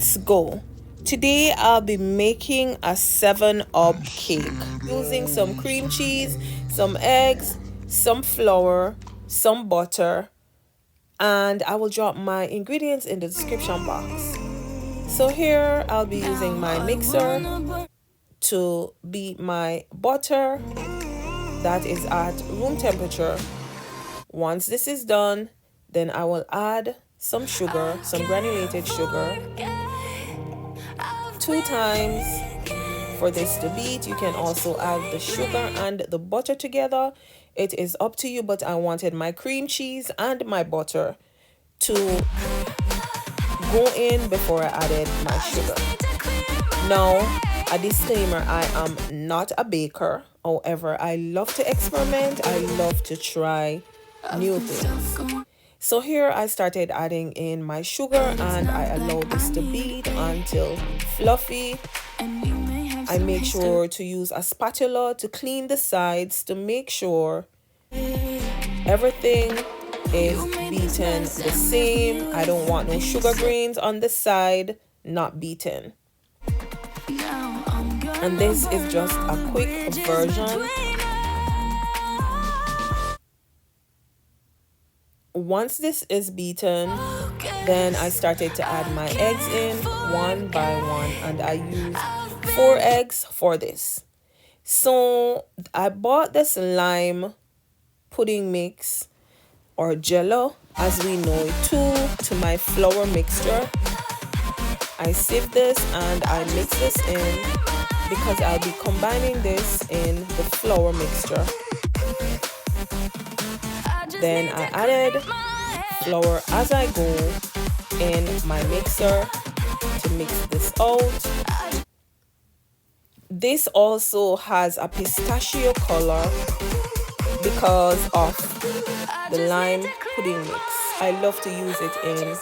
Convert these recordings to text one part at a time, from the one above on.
let's go. Today I'll be making a 7-up cake using some cream cheese, some eggs, some flour, some butter, and I will drop my ingredients in the description box. So here I'll be using my mixer to beat my butter that is at room temperature. Once this is done, then I will add some sugar, some granulated sugar, 2 times for this to beat. You can also add the sugar and the butter together. It is up to you, but I wanted my cream cheese and my butter to go in before I added my sugar. Now, a disclaimer, I am not a baker. However, I love to experiment. I love to try new things. So here I started adding in my sugar and I allowed this to beat until fluffy. I make sure to use a spatula to clean the sides to make sure everything is beaten the same. I don't want no sugar grains on the side not beaten. And this is just a quick version. Once this is beaten, then I started to add my eggs in one by one, and I used 4 eggs for this. So I bought this lime pudding mix or jello as we know it to my flour mixture. I sieve this and I mix this in because I'll be combining this in the flour mixture. Then I added flour as I go in my mixer to mix this out. This also has a pistachio color because of the lime pudding mix. I love to use it in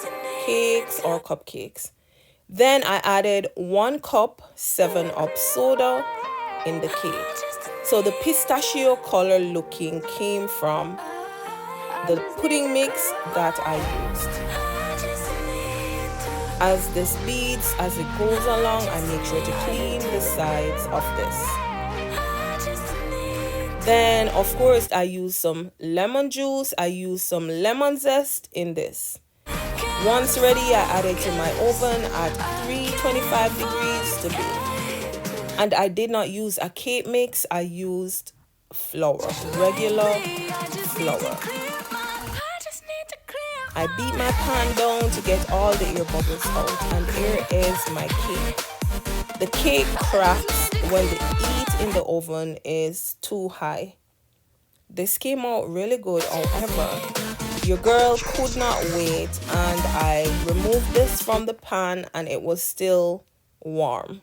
cakes or cupcakes. Then I added 1 cup 7-up soda in the cake. So the pistachio color looking came from the pudding mix that I used. As this beads, as it goes along, I make sure to clean the sides of this. Then, of course, I use some lemon juice. I use some lemon zest in this. Once ready, I add it to my oven at 325 degrees to bake. And I did not use a cake mix. I used flour, regular flour. I beat my pan down to get all the air bubbles out, and here is my cake. The cake cracks when the heat in the oven is too high. This came out really good. However, your girl could not wait, and I removed this from the pan and it was still warm.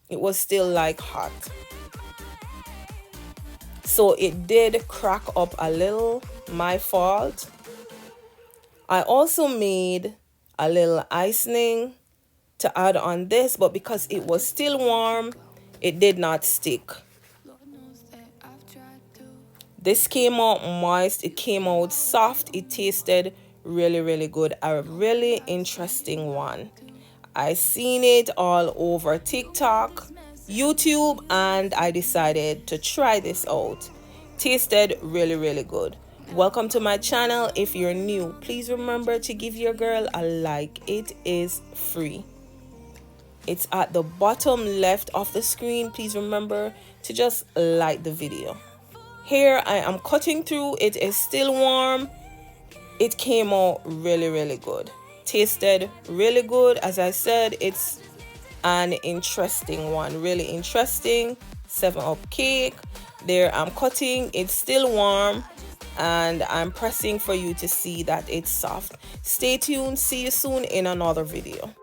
It was still like hot. So it did crack up a little, my fault. I also made a little icing to add on this, but because it was still warm, it did not stick. This came out moist, it came out soft, it tasted really, really good. A really interesting one. I seen it all over TikTok, YouTube, and I decided to try this out. Tasted really, really good. Welcome to my channel. If you're new, please remember to give your girl a like. It is free. It's at the bottom left of the screen. Please remember to just like the video. Here I am cutting through. It is still warm. It came out really, really good. Tasted really good. As I said, it's an interesting one. Really interesting. 7-up cake. There I'm cutting. It's still warm. And I'm pressing for you to see that it's soft. Stay tuned. See you soon in another video.